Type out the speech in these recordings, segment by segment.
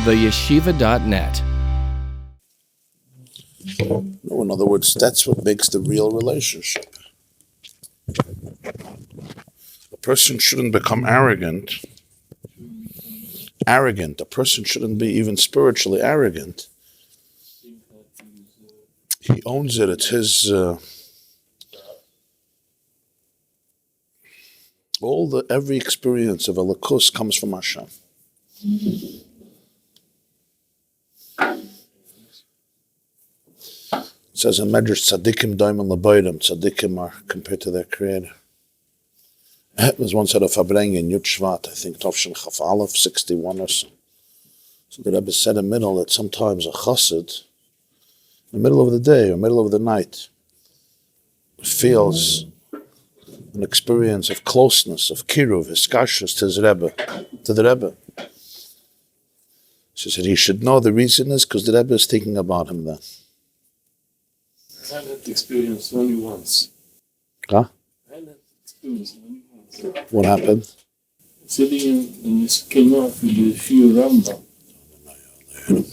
theyeshiva.net. No, in other words, that's what makes the real relationship. A person shouldn't become arrogant. A person shouldn't be even spiritually arrogant. He owns it. It's his. Every experience of Elikus comes from Hashem. It says in Medrash, tzaddikim doimen lebayrim. Tzaddikim are compared to their Creator. There's one set of Fabrengen in Yud Shevat, I think, Tovshin Chaf Aleph, 61 or so. So the Rebbe said in the middle that sometimes a chassid, in the middle of the day or middle of the night, feels an experience of closeness, of kiruv, hiskashus to the Rebbe. She said he should know the reason is because the Rebbe is thinking about him then. I had that experience only once. Huh? I had that experience only once. What happened? Sitting in Meshakela with the Shul Rabbi.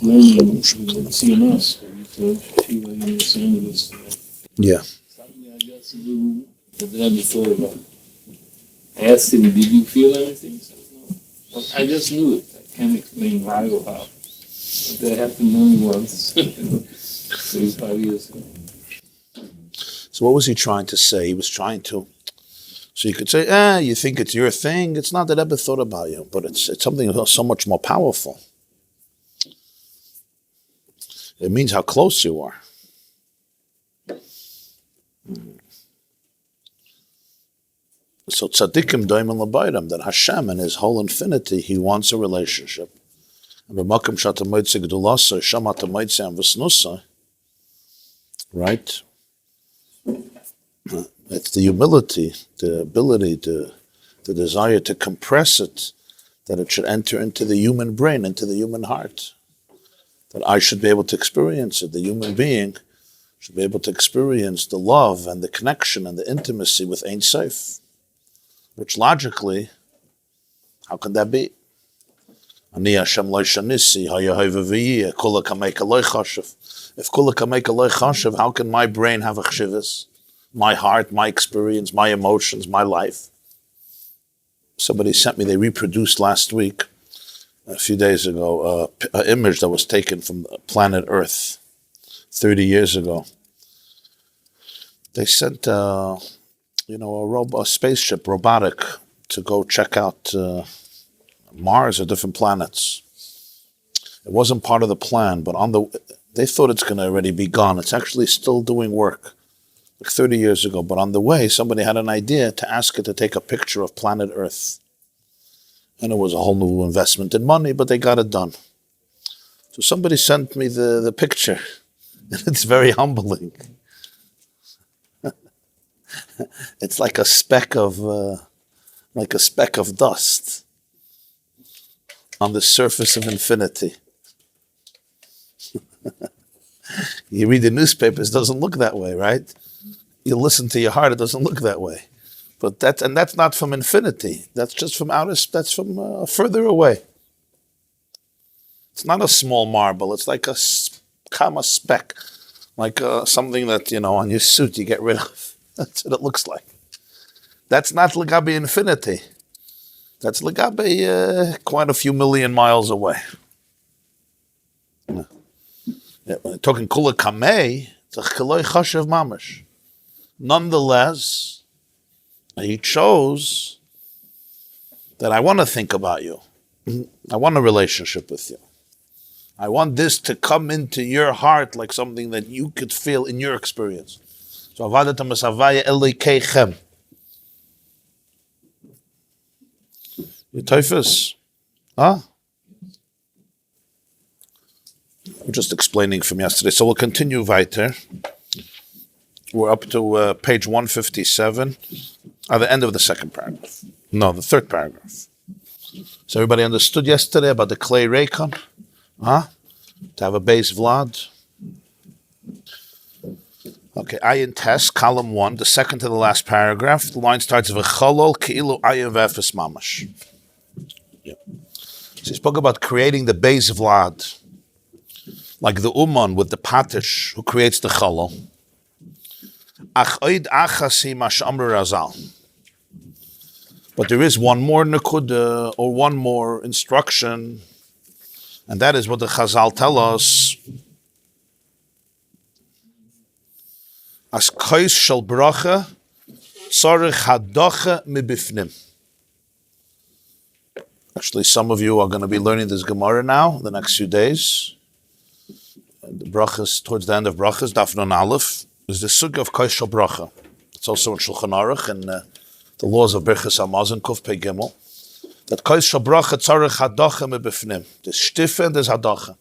Learning with CNS. Yeah. Suddenly I got to do what the Rebbe thought about. I asked him, did you feel anything? He said, no. But I just knew it. I can't explain why or how. But that happened only once. 35 years ago. So what was he trying to say? He was trying to, so you could say, you think it's your thing. It's not that Rebbe thought about you, but it's something so much more powerful. It means how close you are. So tzaddikim doimen lebayrim, that Hashem in His whole infinity, He wants a relationship. And b'makom shata moitze gedulasa, shamata moitze and v'snusa, right? It's the humility, the ability, the desire to compress it, that it should enter into the human brain, into the human heart. That I should be able to experience it. The human being should be able to experience the love and the connection and the intimacy with Ein Sof. Which logically, how can that be? Ani Hashem lo shanisi, hayahavah v'yiyeh, kula kameka lo chashav. If kula kameka lo chashav, how can my brain have a chshivas? My heart, my experience, my emotions, my life. Somebody sent me, they reproduced last week, a few days ago, an image that was taken from planet Earth 30 years ago. They sent a spaceship, robotic, to go check out Mars or different planets. It wasn't part of the plan, but they thought it's going to already be gone. It's actually still doing work. 30 years ago, but on the way, somebody had an idea to ask it to take a picture of planet Earth. And it was a whole new investment in money, but they got it done. So somebody sent me the picture, and it's very humbling. It's like a speck of dust on the surface of infinity. You read the newspapers, it doesn't look that way, right? You listen to your heart, it doesn't look that way. But that's not from infinity. That's just from that's from further away. It's not a small marble. It's like a comma speck, like something that, on your suit you get rid of. That's what it looks like. That's not legabe infinity. That's legabe quite a few million miles away. Yeah, talking kula kamei, it's a cheloi chashav mamash. Nonetheless, he chose that I want to think about you. I want a relationship with you. I want this to come into your heart like something that you could feel in your experience. So avadatam esavaya elokeichem. You typhus? Huh? I'm just explaining from yesterday. So we'll continue weiter. We're up to page 157, at the end of the second paragraph. No, the third paragraph. So everybody understood yesterday about the clay reikon? Huh? To have a base vlad? Okay, ayin test, column 1, the second to the last paragraph. The line starts with cholol keilu ayin v'efes mamash. So he spoke about creating the base of Vlad, like the Uman with the Patish who creates the Chalal. But there is one more Nekuda, or one more instruction, and that is what the Chazal tell us. As kois shel bracha, tzarich hadocha mibifnim. Actually, some of you are going to be learning this Gemara now, the next few days. The brachas, towards the end of brachas, Daf Nun Aleph, is the sugya of kois shel bracha. It's also in Shulchan Aruch, and the laws of Birchas Hamazon, Kuf Pei Gimel, that kois shel bracha tzarich hadocha mibifnim. There's shtife and there's hadocha.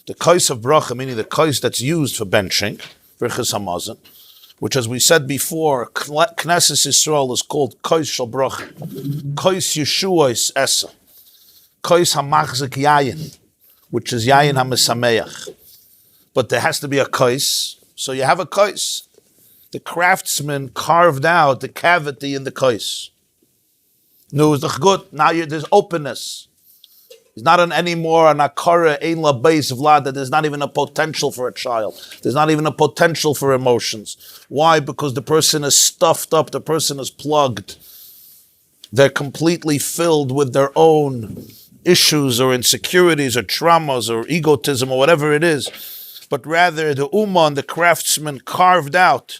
The kois of bracha, meaning the kois that's used for benching, Birchas Hamazon, which, as we said before, Knesset Yisrael is called kois shel bracha, kois Yeshuos esa, kois hamachzik yayin, which is yayin hamisameach. But there has to be a kois, so you have a kois. The craftsman carved out the cavity in the kois. No, it's good. Now there's openness. It's not anymore an akara ein la beis vlad, that there's not even a potential for a child. There's not even a potential for emotions. Why? Because the person is stuffed up, the person is plugged. They're completely filled with their own issues or insecurities or traumas or egotism or whatever it is. But rather the uman, the craftsman, carved out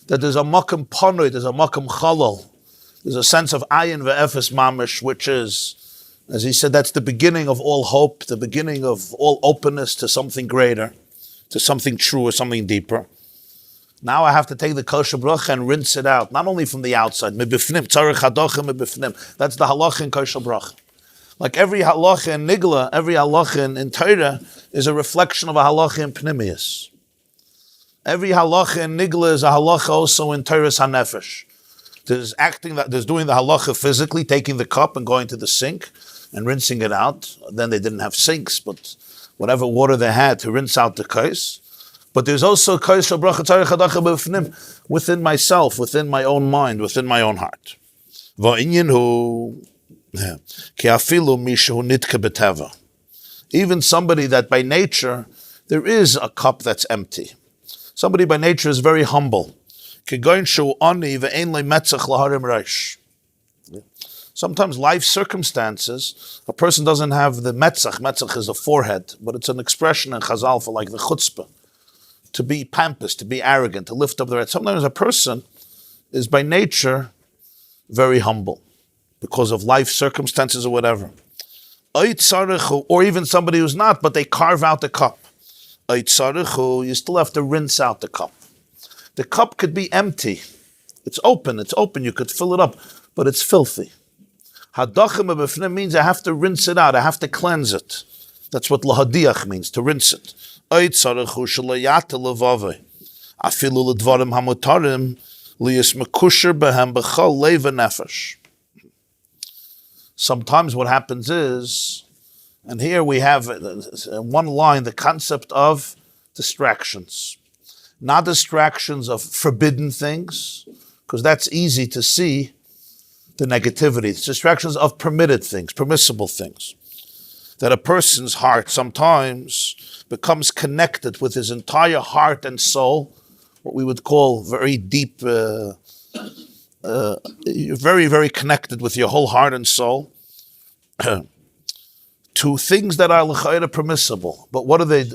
that there's a makam panoi, there's a makam chalal, there's a sense of ayin ve'efes mamish, which is, as he said, that's the beginning of all hope, the beginning of all openness to something greater, to something truer, something deeper. Now I have to take the kosher bracha and rinse it out, not only from the outside, mebifnim, tzarich hadocha mebifnim. That's the halacha in kosher bracha. Like every halacha in Nigla, every halacha in Torah is a reflection of a halacha in Pnimius. Every halacha in Nigla is a halacha also in Torah's HaNefesh. There's doing the halacha physically, taking the cup and going to the sink and rinsing it out. Then they didn't have sinks, but whatever water they had to rinse out the kais. But there's also kais shel bracha tzarich hadocha b'fnim, within myself, within my own mind, within my own heart. Va'inyan hu ki afilu mishu nitka b'teva. Even somebody that by nature, there is a cup that's empty. Somebody by nature is very humble. Sometimes life circumstances, a person doesn't have the metzach. Metzach is a forehead, but it's an expression in Chazal for like the chutzpah, to be pompous, to be arrogant, to lift up their head. Sometimes a person is by nature very humble because of life circumstances or whatever. Or even somebody who's not, but they carve out the cup. You still have to rinse out the cup. The cup could be empty. It's open, you could fill it up, but it's filthy. Hadachim b'fnim means I have to rinse it out, I have to cleanse it. That's what lahadiach means, to rinse it. Sometimes what happens is, and here we have one line, the concept of distractions. Not distractions of forbidden things, because that's easy to see, the negativity. It's distractions of permitted things, permissible things. That a person's heart sometimes becomes connected with his entire heart and soul, what we would call very deep, very, very connected with your whole heart and soul, to things that are l'chayra permissible. But what are they?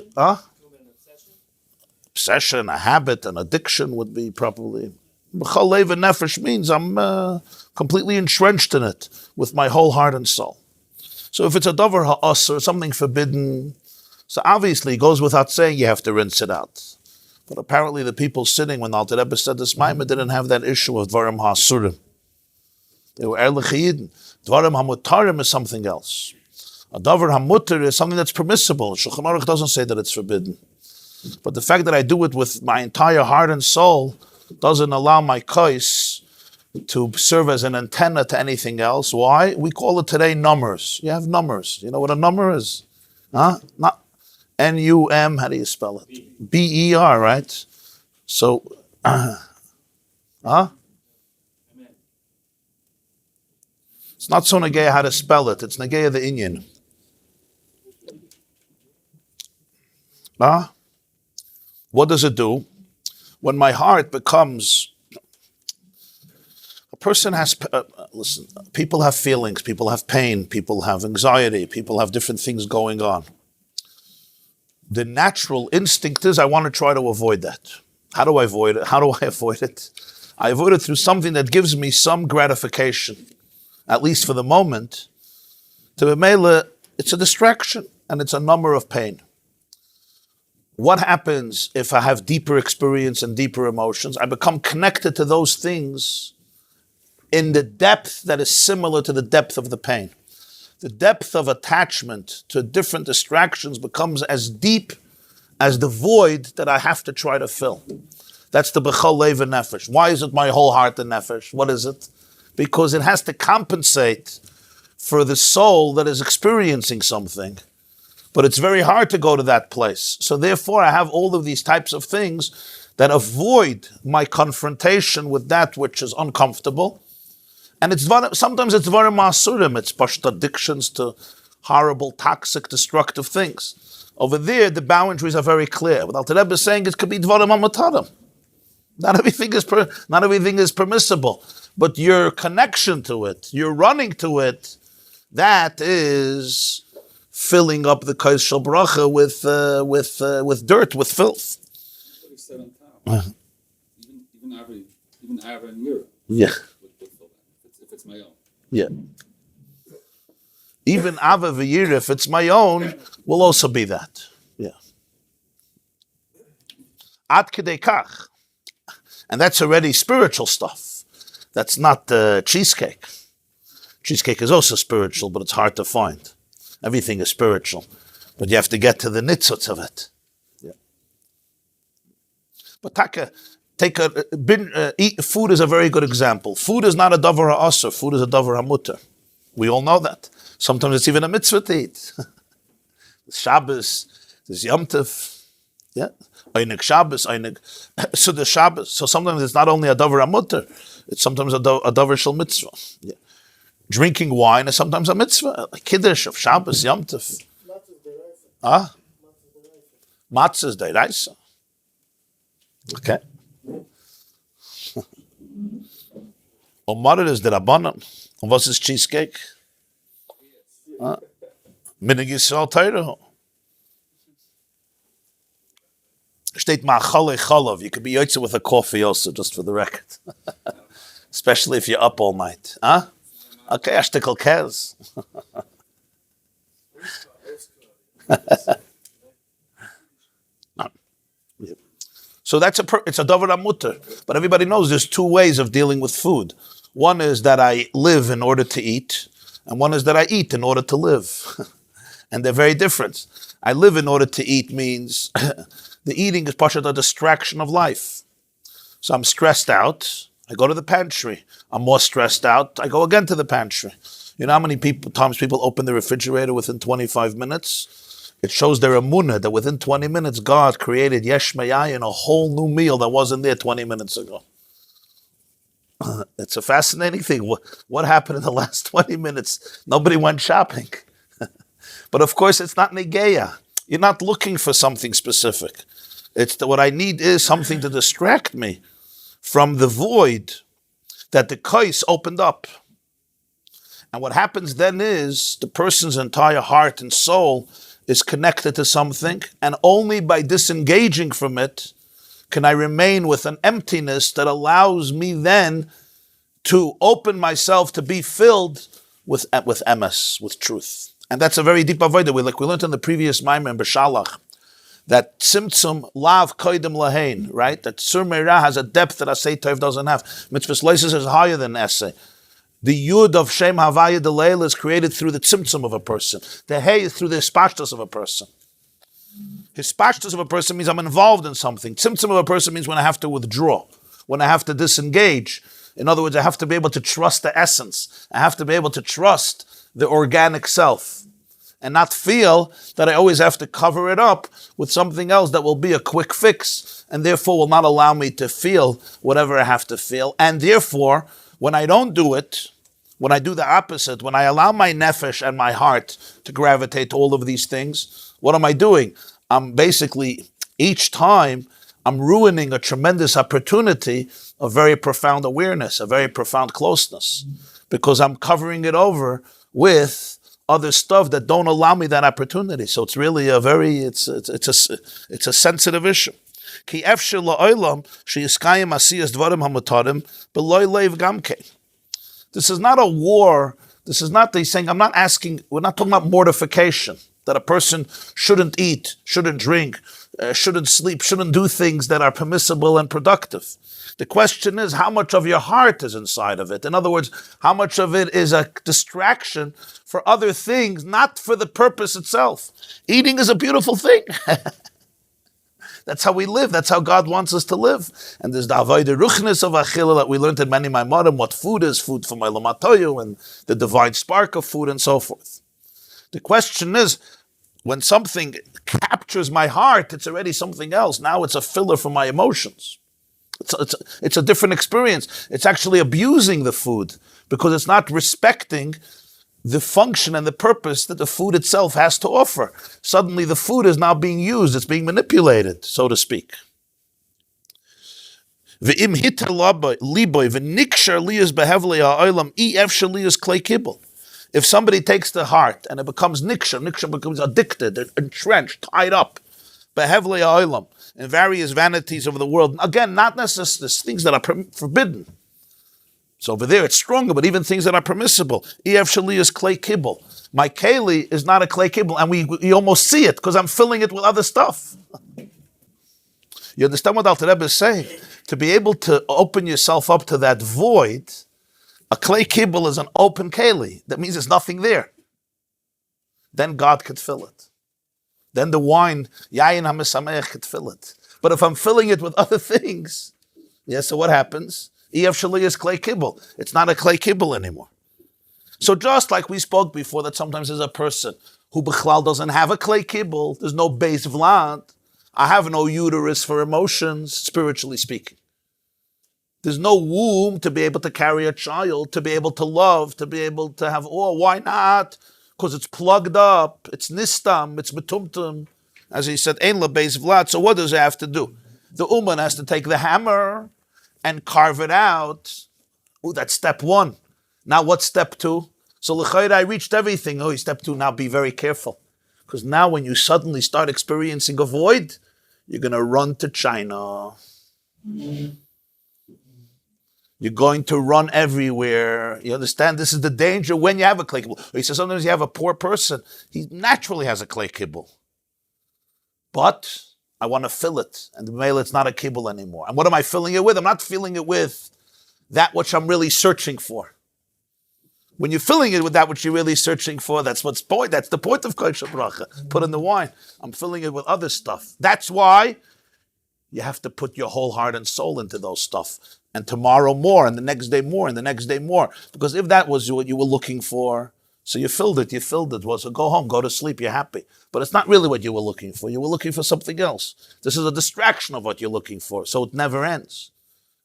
Obsession, a habit, an addiction would be probably. B'chal leiv and nefesh means I'm completely entrenched in it with my whole heart and soul. So if it's a davar ha'as or something forbidden, so obviously it goes without saying you have to rinse it out. But apparently the people sitting when the Alter Rebbe said this Maimah didn't have that issue of dvarim ha'asurim. They were erlich yidin. Dvarim ha'mutarim is something else. A davar ha'mutar is something that's permissible. Shulchan Aruch doesn't say that it's forbidden. But the fact that I do it with my entire heart and soul doesn't allow my kais to serve as an antenna to anything else. Why? We call it today numbers. You have numbers. You know what a number is? Not N-U-M, how do you spell it? B-E-R, right? So, it's not so negaya how to spell it. It's negaya the inyan. What does it do? When my heart becomes... A person has... listen, people have feelings, people have pain, people have anxiety, people have different things going on. The natural instinct is I want to try to avoid that. How do I avoid it? How do I avoid it? I avoid it through something that gives me some gratification, at least for the moment. To B'meila, it's a distraction and it's a number of pain. What happens if I have deeper experience and deeper emotions? I become connected to those things in the depth that is similar to the depth of the pain. The depth of attachment to different distractions becomes as deep as the void that I have to try to fill. That's the b'chol lev and nefesh. Why is it my whole heart and nefesh? What is it? Because it has to compensate for the soul that is experiencing something. But it's very hard to go to that place. So therefore I have all of these types of things that avoid my confrontation with that which is uncomfortable. And sometimes it's very masurim. It's pasht addictions to horrible, toxic, destructive things. Over there, the boundaries are very clear. What the Rebbe is saying, it could be dvarim amatarim. Not everything is permissible. But your connection to it, your running to it, that is filling up the kais shel bracha with dirt, with filth. What he said on top. Even Ava and Mira. Yeah. If it's my own. Yeah. Even Ava v'yira, if it's my own, will also be that. Yeah. Ad kedei kach. And that's already spiritual stuff. That's not cheesecake. Cheesecake is also spiritual, but it's hard to find. Everything is spiritual. But you have to get to the nitzutz of it. Yeah. But food is a very good example. Food is not a davar ha'asur. Food is a davar ha'mutar. We all know that. Sometimes it's even a mitzvah to eat. Shabbos, there's Yom Tov. Yeah. Einig Shabbos, Einig. So the Shabbos. So sometimes it's not only a davar ha'mutar. It's sometimes a davar shel mitzvah. Yeah. Drinking wine is sometimes a mitzvah. A kiddush of Shabbos, Yom Tov. Matzah's deiraisa. Okay. Omar is the Rabbanan. And what is cheesecake? Minig Yisrael Torah. Steht ma'achale chalav. You could be yotze with a coffee also, just for the record. Especially if you're up all night. Okay, a shtickle kez. So it's a davar ha'mutar. But everybody knows there's two ways of dealing with food. One is that I live in order to eat, and one is that I eat in order to live. And they're very different. I live in order to eat means the eating is part of the distraction of life. So I'm stressed out, I go to the pantry. I'm more stressed out, I go again to the pantry. You know how many times people open the refrigerator within 25 minutes? It shows their emunah that within 20 minutes, God created yesh me'ayin, a whole new meal that wasn't there 20 minutes ago. It's a fascinating thing. What happened in the last 20 minutes? Nobody went shopping. But of course, it's not negeya. You're not looking for something specific. It's that what I need is something to distract me from the void that the kais opened up. And what happens then is the person's entire heart and soul is connected to something, and only by disengaging from it can I remain with an emptiness that allows me then to open myself to be filled with emes, with truth. And that's a very deep avodah. We learned in the previous Maimer in Beshalach that tzimtzum lav koidem lahein, right? That sur meirah has a depth that asay tov doesn't have. Mitzvahs loises is higher than essay. The yud of Shem Havaya Deleil is created through the tzimtzum of a person. The hey is through the hispashtus of a person. Hispashtus of a person means I'm involved in something. Tzimtzum of a person means when I have to withdraw, when I have to disengage. In other words, I have to be able to trust the essence. I have to be able to trust the organic self and not feel that I always have to cover it up with something else that will be a quick fix and therefore will not allow me to feel whatever I have to feel. And therefore, when I don't do it, when I do the opposite, when I allow my nefesh and my heart to gravitate to all of these things, what am I doing? I'm basically, each time, I'm ruining a tremendous opportunity of very profound awareness, a very profound closeness, because I'm covering it over with other stuff that don't allow me that opportunity. So it's really it's a sensitive issue. Ki efshel la'olam sheyiskayim asiyas dvarim hamutarim b'loy leiv gamkein. This is not a war. This is not, saying, we're not talking about mortification, that a person shouldn't eat, shouldn't drink, shouldn't sleep, shouldn't do things that are permissible and productive. The question is, how much of your heart is inside of it? In other words, how much of it is a distraction for other things, not for the purpose itself? Eating is a beautiful thing. That's how we live. That's how God wants us to live. And there's the avodah ruchnis of achila that we learned in many Maimorim, what food is, food from Olam HaToyu, and the divine spark of food and so forth. The question is, when something captures my heart, it's already something else. Now it's a filler for my emotions. It's a different experience. It's actually abusing the food because it's not respecting the function and the purpose that the food itself has to offer. Suddenly the food is now being used, it's being manipulated, so to speak. If somebody takes the heart and it becomes nikshar becomes addicted, entrenched, tied up, in various vanities of the world. Again, not necessarily things that are forbidden. So over there it's stronger, but even things that are permissible. Ef shali is clay kibble. My keli is not a clay kibble, and we almost see it because I'm filling it with other stuff. You understand what Alter Rebbe is saying? To be able to open yourself up to that void, a clay kibble is an open keli. That means there's nothing there. Then God could fill it. Then the wine, yayin hamisameach, could fill it. But if I'm filling it with other things, so what happens? Ef shali is clay kibble. It's not a clay kibble anymore. So just like we spoke before, that sometimes there's a person who bichlal doesn't have a clay kibble, there's no beis vlad, I have no uterus for emotions, spiritually speaking. There's no womb to be able to carry a child, to be able to love, to be able to have, why not? Because it's plugged up, it's nistam, it's metumtum. As he said, ein la beis vlad. So what does it have to do? The uman has to take the hammer and carve it out. That's step one. Now what's step two? So l'chayr, I reached everything. Step two, now be very careful. Because now when you suddenly start experiencing a void, you're going to run to China. You're going to run everywhere. You understand? This is the danger when you have a clay kibble. He says sometimes you have a poor person. He naturally has a clay kibble. But I want to fill it. And the mail, it's not a kibble anymore. And what am I filling it with? I'm not filling it with that which I'm really searching for. When you're filling it with that which you're really searching for, that's the point of Kodesh Bracha. Put in the wine. I'm filling it with other stuff. That's why you have to put your whole heart and soul into those stuff. And tomorrow more, and the next day more, and the next day more. Because if that was what you were looking for, so you filled it. Well, so go home, go to sleep, you're happy. But it's not really what you were looking for. You were looking for something else. This is a distraction of what you're looking for, so it never ends.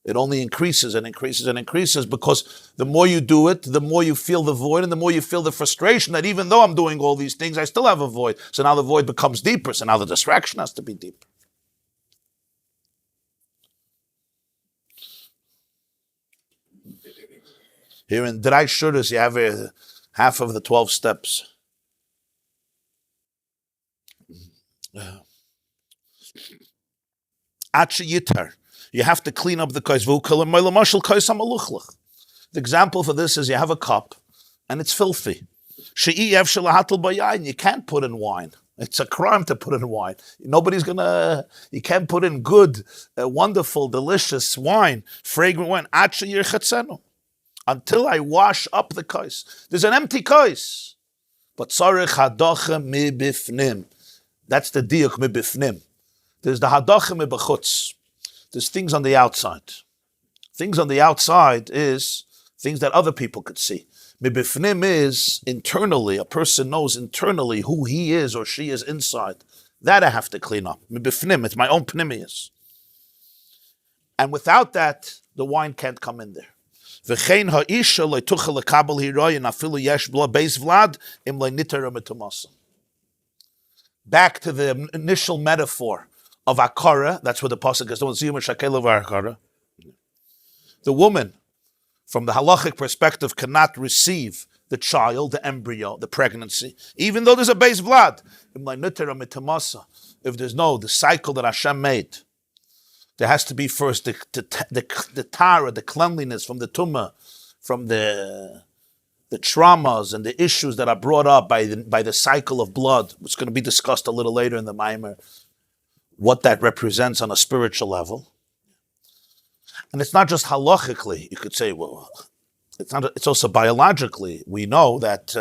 It only increases and increases and increases because the more you do it, the more you feel the void and the more you feel the frustration that even though I'm doing all these things, I still have a void. So now the void becomes deeper. So now the distraction has to be deeper. Here in Drai Shuras, you have half of the 12 steps. Yitar. You have to clean up the kais. The example for this is you have a cup and it's filthy. You can't put in wine. It's a crime to put in wine. You can't put in good, wonderful, delicious wine, fragrant wine. Until I wash up the kais. There's an empty kais. But tzarech hadacha mibifnim. That's the diuk mibifnim. There's the hadacha mibachutz. There's things on the outside. Things on the outside is things that other people could see. Mibifnim is internally, a person knows internally who he is or she is inside. That I have to clean up. Mibifnim, it's my own pnimius. And without that, the wine can't come in there. V'chein ha'isha le'tucha lekabel hiroyin afilu yesh bla beis vlad im le'nitera metumasa. back to the initial metaphor of Akara, that's where the pasuk is. Don't see Meshakela of Akara. The woman, from the halachic perspective, cannot receive the child, the embryo, the pregnancy, even though there's a base vlad. If there's the cycle that Hashem made, there has to be first the tara, the cleanliness from the tumah, from the traumas and the issues that are brought up by the cycle of blood, which is going to be discussed a little later in the Maimer, what that represents on a spiritual level. And it's not just halachically. You could say, well, it's also biologically. We know that,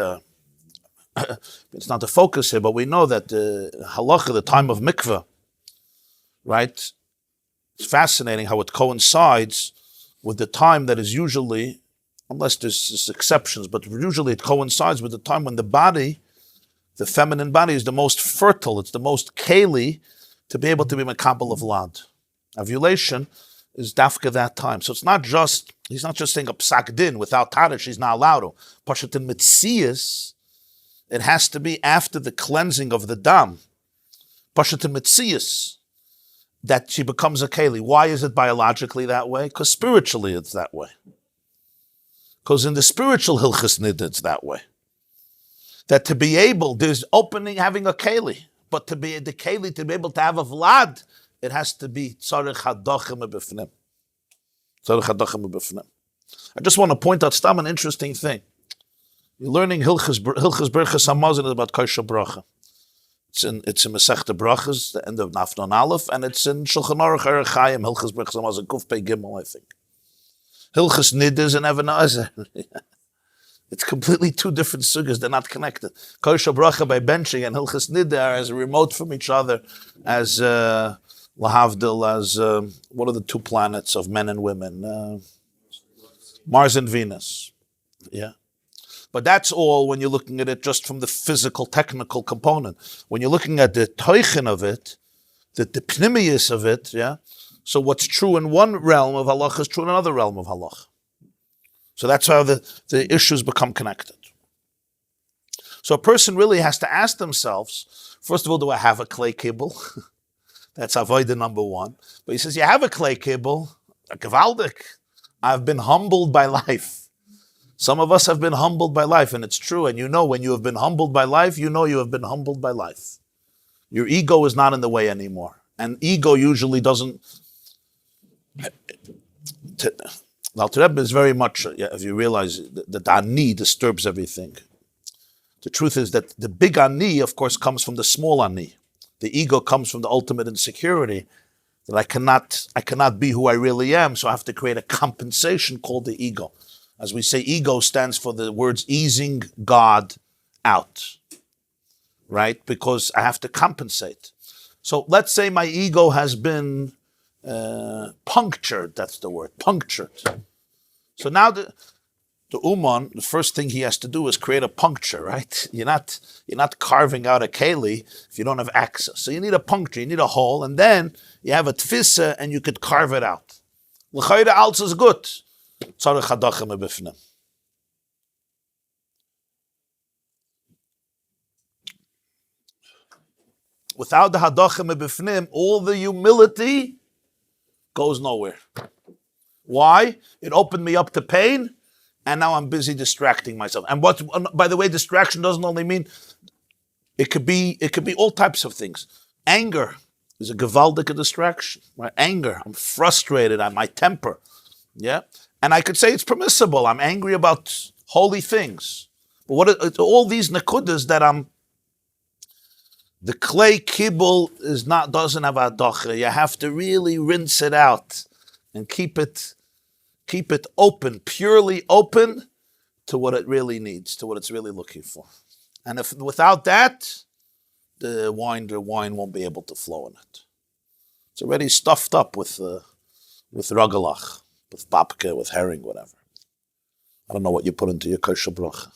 it's not the focus here, but we know that the halacha, the time of mikveh, right? It's fascinating how it coincides with the time that is usually, unless there's exceptions, but usually it coincides with the time when the body, the feminine body, is the most fertile, it's the most keli to be able to be makabel of lad. Ovulation is dafka that time. So he's not just saying a psak din, without tara, she's not allowed to. Pashat in mitzias, it has to be after the cleansing of the dam. Pashat in mitzias, that she becomes a keli. Why is it biologically that way? Because spiritually it's that way. Because in the spiritual hilchas nid, it's that way. That to be able, there's opening, having a keli, but to be the keli, to be able to have a vlad, it has to be tzarech hadachim b'fnim. Tzarech hadachim b'fnim. I just want to point out an interesting thing. You're learning hilchas berachas hamazon is about kosher bracha. It's in Masechta Brachas, the end of Nafnon Aleph, and it's in Shulchan Aruch Erech Chaim, hilchas berachas hamazon Kuf Pei Gimel, I think. Hilchas Nidus and Even Azer. It's completely two different sugas. They're not connected. Kosher bracha by benching and Hilchas Nidus are as remote from each other as Lahavdil, as what are the two planets of men and women? Mars and Venus. Yeah. But that's all when you're looking at it just from the physical, technical component. When you're looking at the teichen of it, the pnimius of it, yeah. So what's true in one realm of halach is true in another realm of halach. So that's how the issues become connected. So a person really has to ask themselves, first of all, do I have a clay kibble? That's avodah number one. But he says, you have a clay kibble, a gewaldik. I've been humbled by life. Some of us have been humbled by life, and it's true. And you know when you have been humbled by life, you know you have been humbled by life. Your ego is not in the way anymore. And ego usually doesn't... Now, Rebbe is very much, if you realize that the ani disturbs everything. The truth is that the big ani, of course, comes from the small ani. The ego comes from the ultimate insecurity, that I cannot be who I really am, so I have to create a compensation called the ego. As we say, ego stands for the words easing God out, right? Because I have to compensate. So let's say my ego has been punctured, that's the word, punctured. So now the Uman, the first thing he has to do is create a puncture, right? You're not carving out a keli if you don't have access. So you need a puncture, you need a hole, and then you have a tfisa and you could carve it out. L'chayda also is good. Tzarech hadachim b'fnim. Without the hadachim b'fnim, all the humility goes nowhere. Why? It opened me up to pain, and now I'm busy distracting myself. And by the way, distraction doesn't only mean, it could be all types of things. Anger is a gewaldige distraction. Right? Anger, I'm frustrated, my temper. Yeah? And I could say it's permissible. I'm angry about holy things. But all these nakudas that the clay kibble doesn't have adocha. You have to really rinse it out and keep it open, purely open to what it really needs, to what it's really looking for. And if without that, the wine won't be able to flow in it. It's already stuffed up with ragalach, with babka, with herring, whatever. I don't know what you put into your kosher bracha.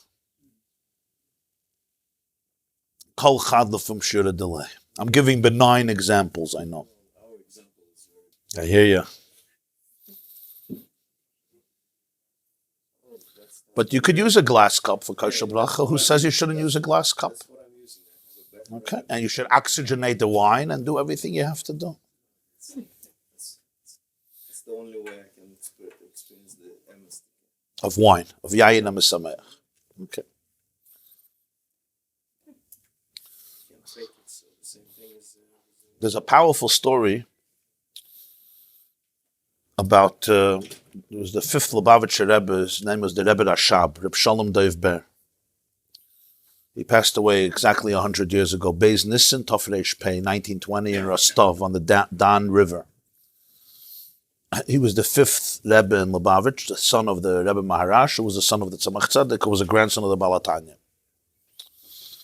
Kol chad l'fum shira delay. I'm giving benign examples, I know. I hear you. But you could use a glass cup for kosher bracha. Who says you shouldn't use a glass cup? Okay, and you should oxygenate the wine and do everything you have to do. It's the only way I can experience the emes. Of wine, of yayin ha-mesameach. Okay. Can't fake it. So the same thing as There's a powerful story about, it was the fifth Lubavitcher Rebbe, his name was the Rebbe Rashab, Reb Shalom Dov Ber. He passed away exactly 100 years ago, Beis Nissen, Tofresh Pei, 1920, in Rostov on the Don River. He was the fifth Rebbe in Lubavitch, the son of the Rebbe Maharash, who was the son of the Tzemach Tzedek, who was a grandson of the Balatanya.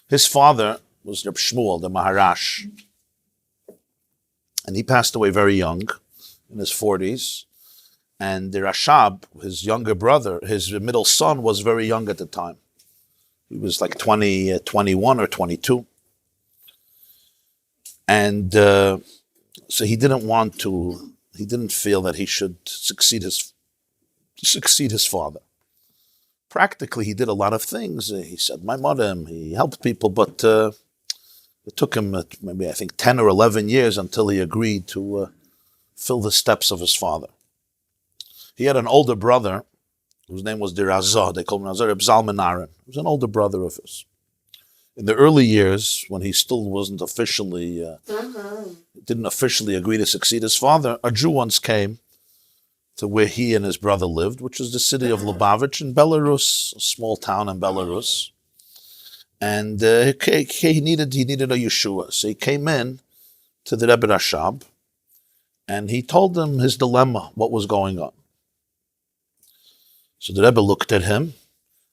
His father was Reb Shmuel, the Maharash, and he passed away very young, in his 40s, and the Rashab, his younger brother, his middle son, was very young at the time. He was like 21 or 22. And so he didn't feel that he should succeed his father. Practically, he did a lot of things. He said, my mother, he helped people, but it took him maybe, I think, 10 or 11 years until he agreed to fill the steps of his father. He had an older brother whose name was Dirazah. They called him Razah, Reb Zalman Aaron. He was an older brother of his. In the early years, when he still wasn't officially, didn't officially agree to succeed his father, a Jew once came to where he and his brother lived, which is the city of Lubavitch in Belarus, a small town in Belarus. And he needed a Yeshua. So he came in to the Rebbe Rashab, and he told him his dilemma, what was going on. So the Rebbe looked at him,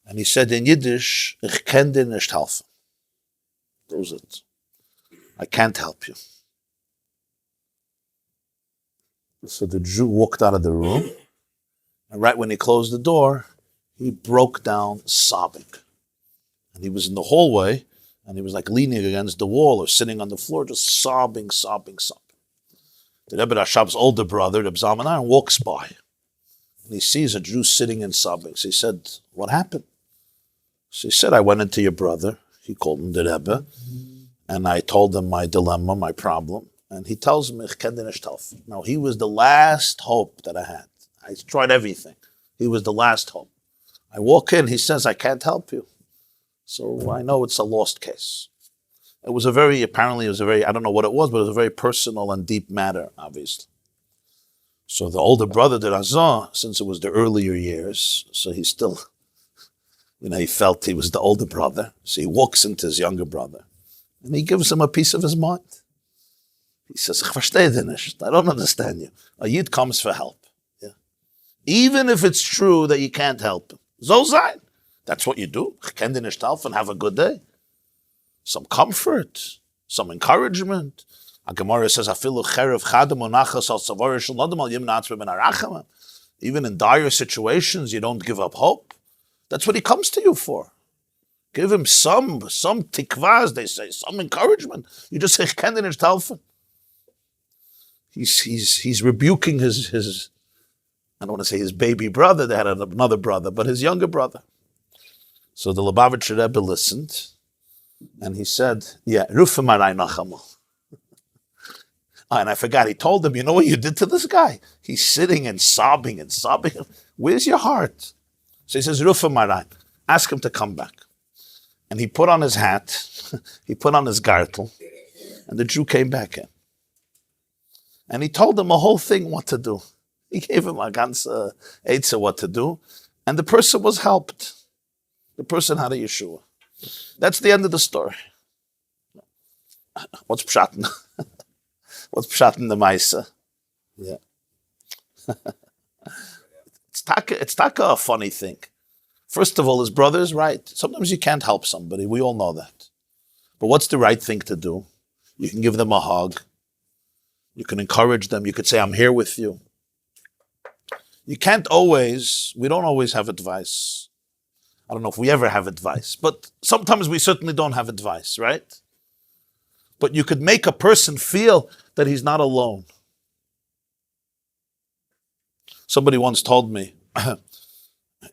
and he said in Yiddish, Ich kann dir nicht helfen. That was it. I can't help you. So the Jew walked out of the room, and right when he closed the door, he broke down sobbing. And he was in the hallway, and he was like leaning against the wall or sitting on the floor, just sobbing. The Rebbe Rashab's older brother, Reb Zalman Aaron, walks by, and he sees a Jew sitting and sobbing. So he said, what happened? So he said, I went into your brother. He called him the Rebbe, and I told him my dilemma, my problem. And he tells me, Ich kann dir nicht helfen. Now, he was the last hope that I had. I tried everything. He was the last hope. I walk in, he says, I can't help you. So I know it's a lost case. I don't know what it was, but it was a very personal and deep matter, obviously. So the older brother, the Razah, since it was the earlier years, so he still, he felt he was the older brother. So he walks into his younger brother, and he gives him a piece of his mind. He says, Ich verstehe dich nicht. I don't understand you. A Yid comes for help. Yeah. Even if it's true that you can't help him. So sein. That's what you do. Ich kann dir nicht helfen, have a good day. Some comfort, some encouragement. A Gemara says, "Afilu cherev chadam unachas al savar shel nadam al yimnatz b'men harachamim." Even in dire situations, you don't give up hope. That's what he comes to you for. Give him some tikvah, as they say, some encouragement. You just say, "Ich kann dir nicht helfen." He's rebuking his I don't want to say his baby brother. They had another brother, but his younger brother. So the Lubavitcher Rebbe listened. And he said, yeah, Rufa Marai Nachamol. And I forgot, he told him, you know what you did to this guy? He's sitting and sobbing. Where's your heart? So he says, Rufa Marai, ask him to come back. And he put on his hat, he put on his gartel, and the Jew came back in. And he told him a whole thing what to do. He gave him a ganze eitzah what to do, and the person was helped. The person had a Yeshua. That's the end of the story. What's pshat? What's pshat in the Maisa? Yeah. It's taka a funny thing. First of all, his brother is right. Sometimes you can't help somebody. We all know that. But what's the right thing to do? You can give them a hug. You can encourage them. You could say, I'm here with you. We don't always have advice. I don't know if we ever have advice, but sometimes we certainly don't have advice, right? But you could make a person feel that he's not alone. Somebody once told me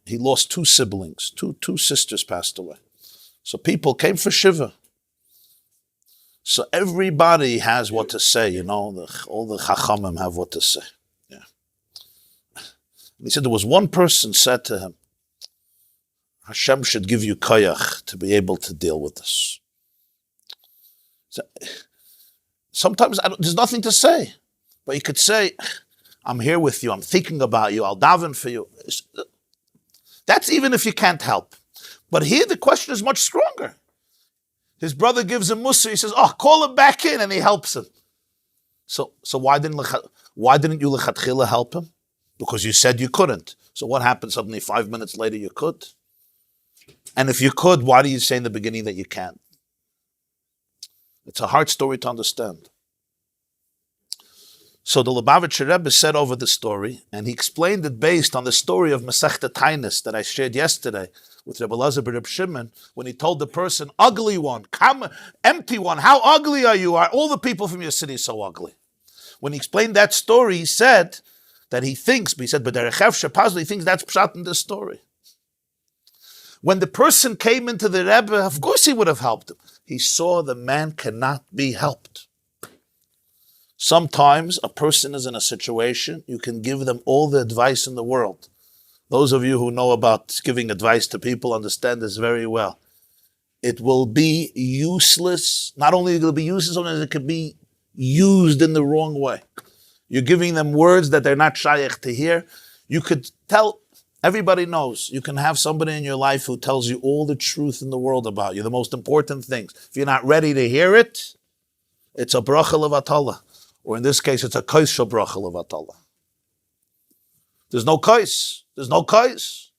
he lost two siblings, two sisters passed away. So people came for Shiva. So everybody has what to say, all the Chachamim have what to say. Yeah. And he said there was one person said to him, Hashem should give you koyach to be able to deal with this. So, sometimes there's nothing to say, but you could say, I'm here with you, I'm thinking about you, I'll daven for you. That's even if you can't help. But here the question is much stronger. His brother gives him mussar, he says, call him back in, and he helps him. So why didn't you lechatchila help him? Because you said you couldn't. So what happened suddenly 5 minutes later you could? And if you could, why do you say in the beginning that you can't? It's a hard story to understand. So the Lubavitcher Rebbe said over the story, and he explained it based on the story of Masechta Tainis that I shared yesterday with Rebbe Lazar Reb Shimon, when he told the person, ugly one, come, empty one, how ugly are you? Are all the people from your city so ugly? When he explained that story, he said that he thinks, but he said, but he thinks that's pshat in this story. When the person came into the Rebbe, of course he would have helped him. He saw the man cannot be helped. Sometimes a person is in a situation, you can give them all the advice in the world. Those of you who know about giving advice to people understand this very well. It will be useless. Not only will it be useless, sometimes it can be used in the wrong way. You're giving them words that they're not shaykh to hear. You could tell, everybody knows, you can have somebody in your life who tells you all the truth in the world about you, the most important things. If you're not ready to hear it, it's a bracha levatala. Or in this case, it's a kais shel bracha levatala. There's no kais. There's no kais.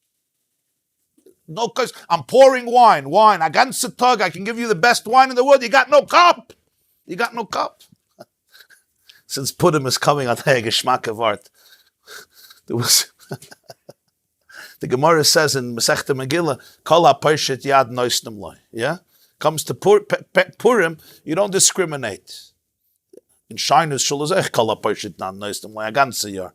No kais. I'm pouring wine. I got tug. I can give you the best wine in the world. You got no cup. You got no cup. Since Purim is coming, I'll tell you a geschmack of art. There was... The Gemara says in Masechta Megillah, Kol ha-parshat yad noisnem loy. Yeah? Comes to Purim, you don't discriminate. In Shainu's Shul is Kol ha-parshat yad noisnem loy, a ganze year.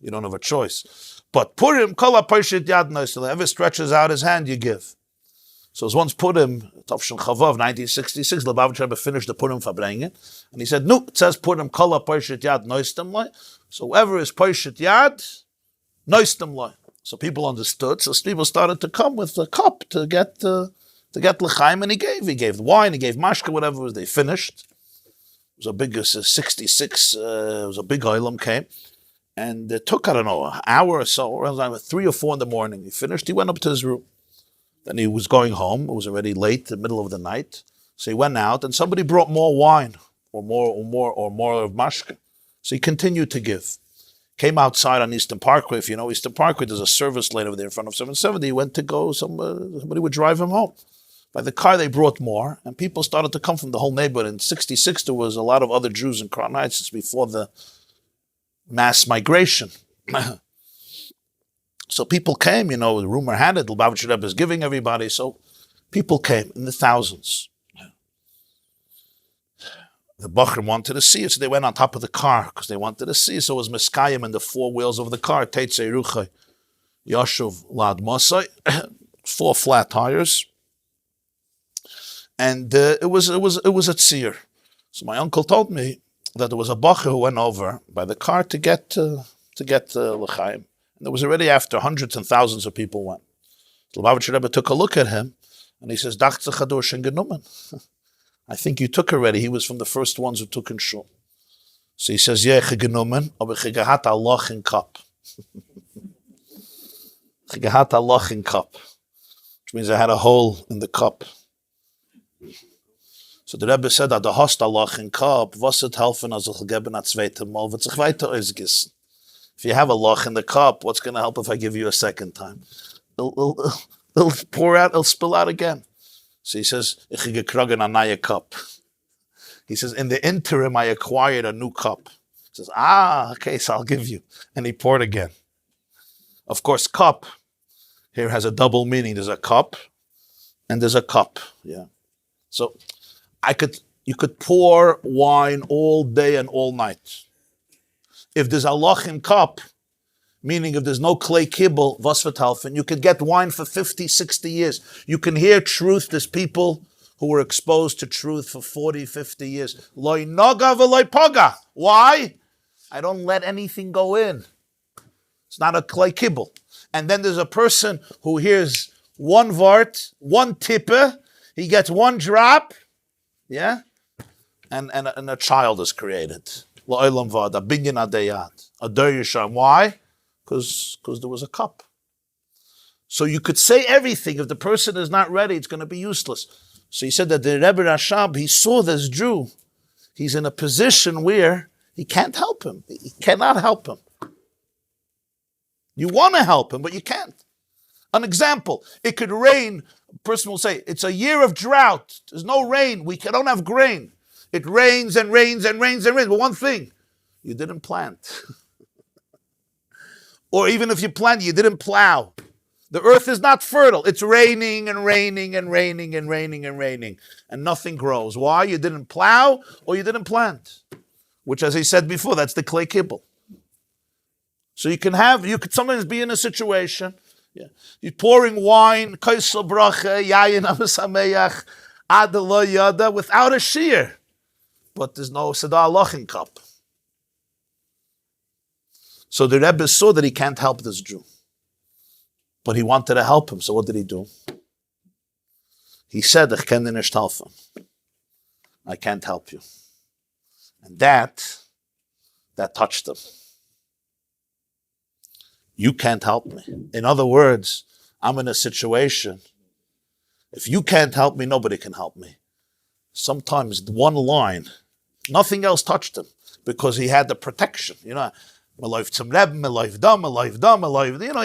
You don't have a choice. But Purim, Kol ha-parshat yad noisnem loy. Whoever stretches out his hand, you give. So as once Purim, Tavshin Chavav, 1966, Lubavitcher Rebbe finished the Purim Fabrengen, and he said, no, it says Purim, Kol ha-parshat yad noisnem loy. So whoever is parshat yad, noisnem loy. So people understood. So people started to come with a cup to get l'chaim, and he gave wine, he gave mashka, whatever it was. They finished. It was a big 66. It was a big oilam came, and it took, I don't know, an hour or so, around 3 or 4 in the morning. He finished. He went up to his room. Then he was going home. It was already late, the middle of the night. So he went out, and somebody brought more wine or more of mashka. So he continued to give. Came outside on Eastern Parkway. If you know Eastern Parkway, there's a service lane over there in front of 770. He went to go, somebody would drive him home. By the car, they brought more, and people started to come from the whole neighborhood. In 66, there was a lot of other Jews in Crown Heights. It's before the mass migration. So people came, the rumor had it, the Lubavitcher Rebbe is giving everybody, so people came in the thousands. The Bachrim wanted to see it, so they went on top of the car because they wanted to see it. So it was Meskayim in the 4 wheels of the car. Teitzei Ruchai, Yashuv Lad Monsey, 4 flat tires, and it was a tzir. So my uncle told me that there was a Bachar who went over by the car to get l'chaim, and it was already after hundreds and thousands of people went. The Lubavitcher Rebbe took a look at him, and he says, "Dachte chadur shen genommen." I think you took already. He was from the first ones who took in Shul. So he says, yeah, genommen, aber gehat a loch in cup. Gehat a loch in cup. Which means I had a hole in the cup. So the Rebbe said that the hast a loch in cup, was it helfen als ich geben a zweite Mal, wird sich weiter ausgissen. If you have a loch in the cup, what's going to help if I give you a second time? It'll pour out, it'll spill out again. So he says, ich gekrogen a neue cup. He says, in the interim, I acquired a new cup. He says, okay, so I'll give you. And he poured again. Of course, cup here has a double meaning. There's a cup and there's a cup. Yeah. So you could pour wine all day and all night. If there's a lochin cup, meaning if there's no clay kibble, was vertalfen, you could get wine for 50, 60 years. You can hear truth. There's people who were exposed to truth for 40, 50 years. Loi noga v'loi poga. Why? I don't let anything go in. It's not a klei kibble. And then there's a person who hears one vart, one tippe, he gets one drop, yeah, and a child is created. La'olam v'ad, a binyan adayat, a der yisham. Why? Because there was a cup. So you could say everything. If the person is not ready, it's going to be useless. So he said that the Rebbe Rashab, he saw this Jew. He's in a position where he can't help him. He cannot help him. You want to help him, but you can't. An example, it could rain. A person will say, it's a year of drought. There's no rain. We don't have grain. It rains and rains and rains and rains. But one thing, you didn't plant. Or even if you plant, you didn't plow. The earth is not fertile. It's raining and raining and raining and raining and raining. And nothing grows. Why? You didn't plow or you didn't plant. Which, as I said before, that's the klei kibble. So you could sometimes be in a situation, you're pouring wine, kaisel bracha, yayin amasameach, adelo yada, without a shear. But there's no Sedar Lochin cup. So the Rebbe saw that he can't help this Jew. But he wanted to help him, so what did he do? He said, I can't help you. And that touched him. You can't help me. In other words, I'm in a situation. If you can't help me, nobody can help me. Sometimes one line, nothing else touched him because he had the protection. You know, you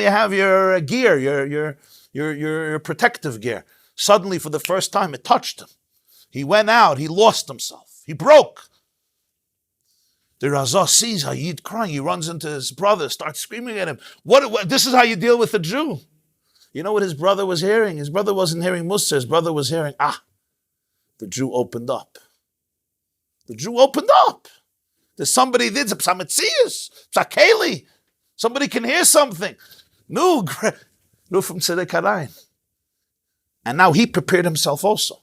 have your gear, your protective gear. Suddenly, for the first time, it touched him. He went out. He lost himself. He broke. The Razah sees how Yid crying. He runs into his brother, starts screaming at him. What? This is how you deal with a Jew. You know what his brother was hearing? His brother wasn't hearing Musa. His brother was hearing, the Jew opened up. The Jew opened up. There's somebody did some Meshakela. Somebody can hear something. No from Tzedek Harayin. And now he prepared himself also.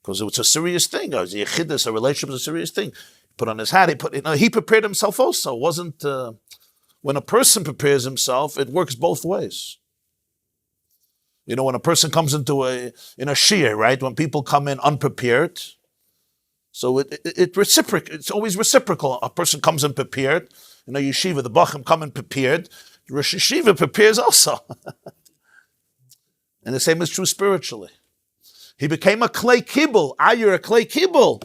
Because it was a serious thing. A relationship was a serious thing. Put on his hat, he prepared himself also. It wasn't, when a person prepares himself, it works both ways. You know, when a person comes in a shir, right? When people come in unprepared, so it's always reciprocal. A person comes in prepared. You know, yeshiva, the bachim come in prepared. The Rosh Yeshiva prepares also. And the same is true spiritually. He became a klei kibble. You're a klei kibble.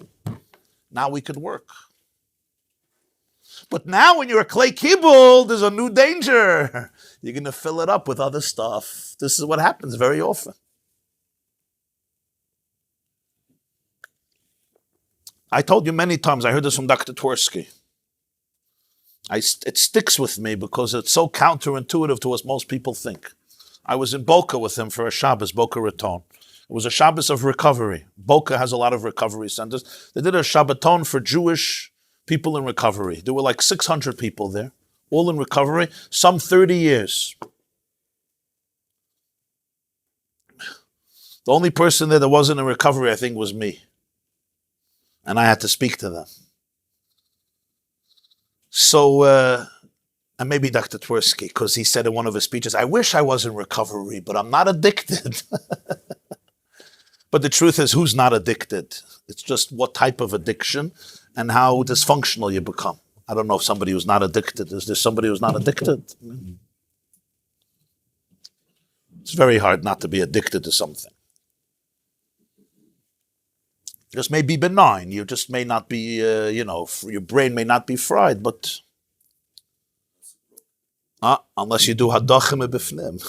Now we could work. But now when you're a klei kibble, there's a new danger. You're going to fill it up with other stuff. This is what happens very often. I told you many times, I heard this from Dr. Twersky. It sticks with me because it's so counterintuitive to what most people think. I was in Boca with him for a Shabbos, Boca Raton. It was a Shabbos of recovery. Boca has a lot of recovery centers. They did a Shabbaton for Jewish people in recovery. There were like 600 people there, all in recovery, some 30 years. The only person there that wasn't in recovery, I think, was me. And I had to speak to them. So, and maybe Dr. Twersky, because he said in one of his speeches, I wish I was in recovery, but I'm not addicted. But the truth is, who's not addicted? It's just what type of addiction and how dysfunctional you become. I don't know if somebody who's not addicted. Is there somebody who's not addicted? It's very hard not to be addicted to something. Just may be benign. You just may not be, your brain may not be fried, but unless you do hadachim b'fnim.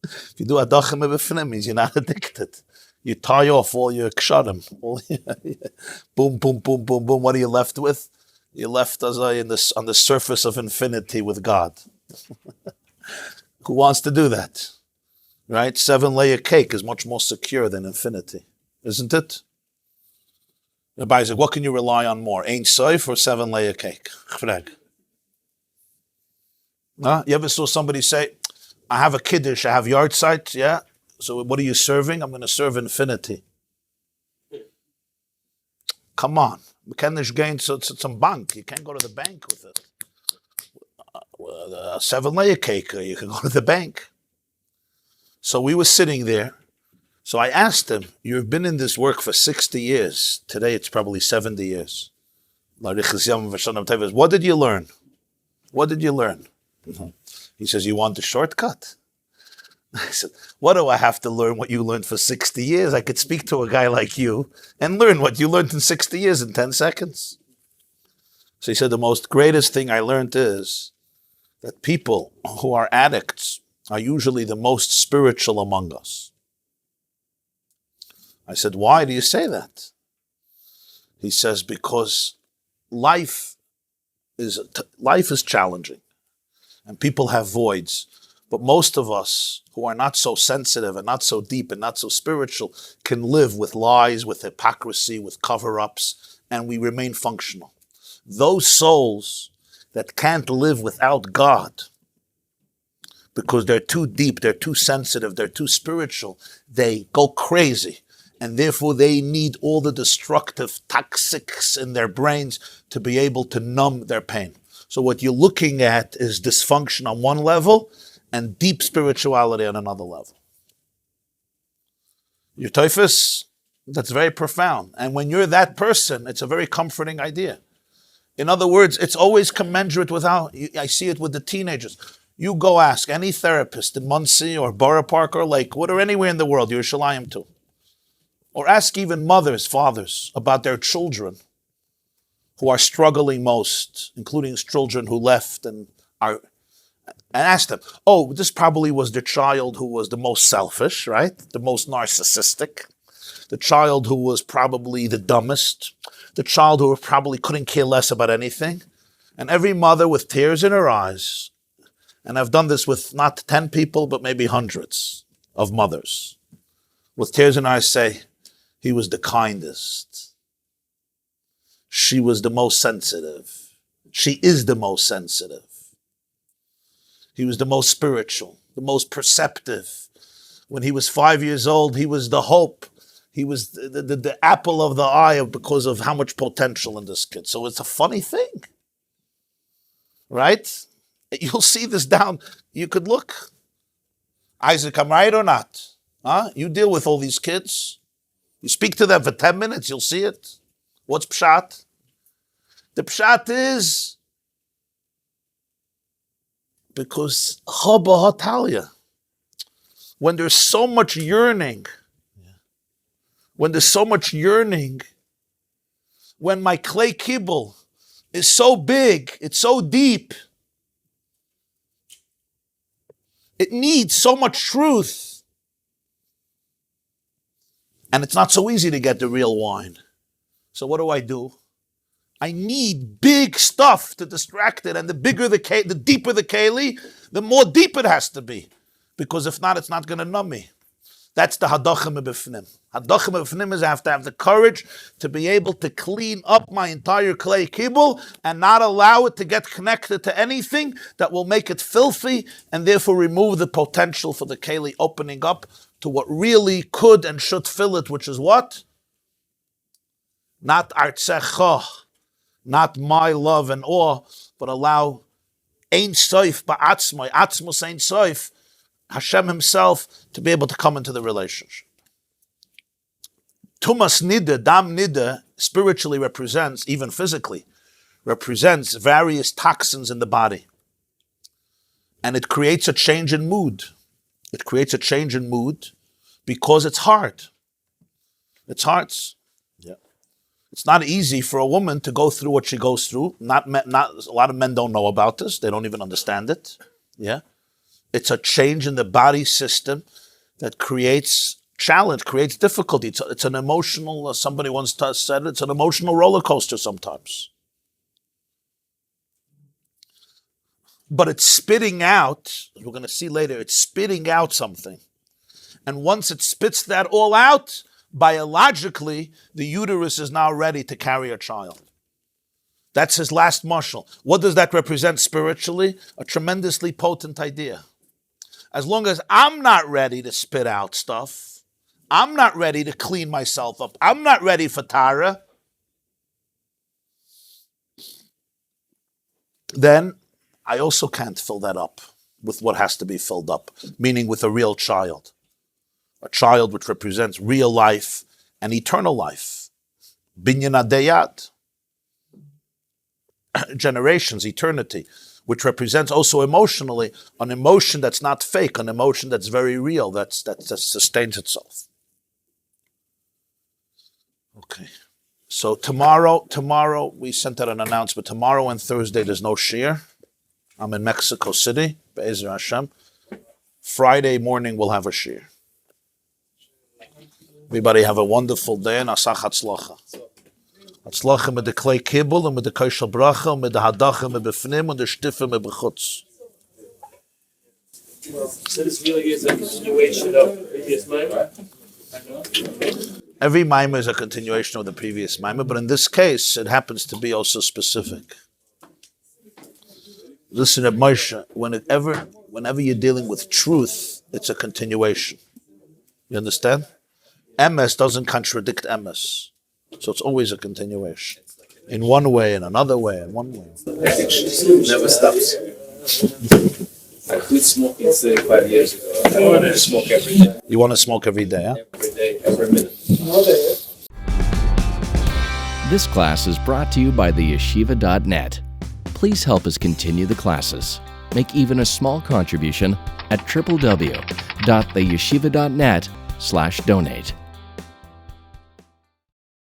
If you do hadachim b'fnim, means you're not addicted. You tie off all your ksharim. Boom, boom, boom, boom, boom. What are you left with? You're left on the surface of infinity with God. Who wants to do that? Right? 7-layer cake is much more secure than infinity, isn't it? Rabbi said, what can you rely on more? Ein sof or 7-layer cake? You ever saw somebody say, I have a kiddush, I have yard sites, yeah? So what are you serving? I'm going to serve infinity. Come on. We can't just gain some bank. You can't go to the bank with it. A 7-layer cake, you can go to the bank. So we were sitting there. So I asked him, you've been in this work for 60 years. Today it's probably 70 years. What did you learn? What did you learn? He says, you want the shortcut? I said, what do I have to learn what you learned for 60 years? I could speak to a guy like you and learn what you learned in 60 years in 10 seconds. So he said, the most greatest thing I learned is that people who are addicts are usually the most spiritual among us. I said, why do you say that? He says, because life is challenging and people have voids. But most of us who are not so sensitive and not so deep and not so spiritual can live with lies, with hypocrisy, with cover-ups, and we remain functional. Those souls that can't live without God because they're too deep, they're too sensitive, they're too spiritual, they go crazy. And therefore they need all the destructive toxics in their brains to be able to numb their pain. So what you're looking at is dysfunction on one level and deep spirituality on another level. Your typhus, that's very profound. And when you're that person, it's a very comforting idea. In other words, it's always commensurate with how, I see it with the teenagers. You go ask any therapist in Monsey or Borough Park or Lakewood or anywhere in the world, Yerushalayim too. Or ask even mothers, fathers about their children who are struggling most, including children who left and ask them, oh, this probably was the child who was the most selfish, right? The most narcissistic. The child who was probably the dumbest. The child who probably couldn't care less about anything. And every mother with tears in her eyes, and I've done this with not 10 people, but maybe hundreds of mothers, with tears in her eyes say, he was the kindest. She was the most sensitive. She is the most sensitive. He was the most spiritual, the most perceptive. When he was 5 years old, he was the hope. He was the apple of the eye because of how much potential in this kid. So it's a funny thing, right? You'll see this down. You could look. Isaac, I'm right or not? Huh? You deal with all these kids. You speak to them for 10 minutes, you'll see it. What's pshat? The pshat is because Chaba Hatalia, when there's so much yearning, when my clay kibble is so big, it's so deep, it needs so much truth. And it's not so easy to get the real wine. So what do? I need big stuff to distract it. And the deeper the keli, the more deep it has to be. Because if not, it's not going to numb me. That's the hadachim b'fnim. Hadachim b'fnim is I have to have the courage to be able to clean up my entire clay kibble and not allow it to get connected to anything that will make it filthy and therefore remove the potential for the keli opening up to what really could and should fill it, which is what? Not artzecha, not my love and awe, but allow ein soif ba'atzmai, atzmos ein soif, Hashem himself to be able to come into the relationship. Tumas nida, dam nida, spiritually represents, even physically, represents various toxins in the body. And it creates a change in mood. It creates a change in mood because it's hard. It's hard. Yeah. It's not easy for a woman to go through what she goes through. Not a lot of men don't know about this. They don't even understand it. Yeah. It's a change in the body system that creates challenge, creates difficulty. It's an emotional, somebody once said, it's an emotional roller coaster sometimes. But it's spitting out, as we're going to see later, it's spitting out something. And once it spits that all out, biologically, the uterus is now ready to carry a child. That's his last mashal. What does that represent spiritually? A tremendously potent idea. As long as I'm not ready to spit out stuff, I'm not ready to clean myself up, I'm not ready for Torah, then I also can't fill that up with what has to be filled up, meaning with a real child. A child which represents real life and eternal life. Binyan adayat. Generations, eternity, which represents also emotionally an emotion that's not fake, an emotion that's very real, that sustains itself. Okay. So tomorrow we sent out an announcement. Tomorrow and Thursday there's no shir. I'm in Mexico City, Be'ezer Hashem. Friday morning we'll have a shir. Everybody have a wonderful day and asach hatzlacha. Hatzlacha mit the clay kibbul and with the koshel bracha and with the hadacha mit befnim and the shtifa mit bechutz. So this really is a continuation of previous Maimah? Every Maimah is a continuation of the previous Maimah, but in this case, it happens to be also specific. Listen to Moshe, whenever you're dealing with truth, it's a continuation. You understand? Emes doesn't contradict Emes. So it's always a continuation. In one way, in another way, in one way. Never stops. I quit smoking 35 years ago. I want to smoke every day. You want to smoke every day, huh? Every day, every minute. This class is brought to you by theyeshiva.net. Please help us continue the classes. Make even a small contribution at www.theyeshiva.net/donate.